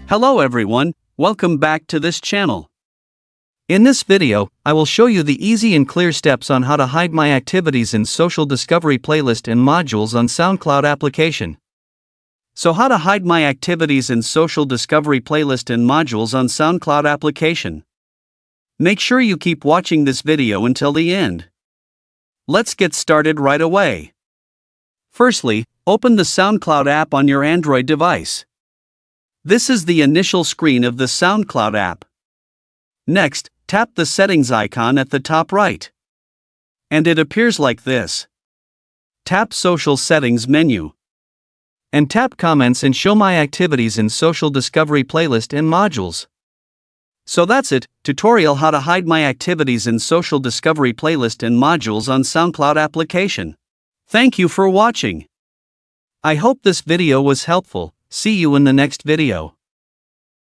Hello everyone, welcome back to this channel. In this video, I will show you the easy and clear steps on how to hide my activities in Social Discovery playlist and modules on SoundCloud application. So how to hide my activities in Social Discovery playlist and modules on SoundCloud application. Make sure you keep watching this video until the end. Let's get started right away. Firstly, open the SoundCloud app on your Android device. This is the initial screen of the SoundCloud app. Next, tap the settings icon at the top right. And it appears like this. Tap Social Settings menu. And tap Comments and show my activities in Social Discovery playlist and modules. So that's it, tutorial how to hide my activities in Social Discovery playlist and modules on SoundCloud application. Thank you for watching. I hope this video was helpful. See you in the next video.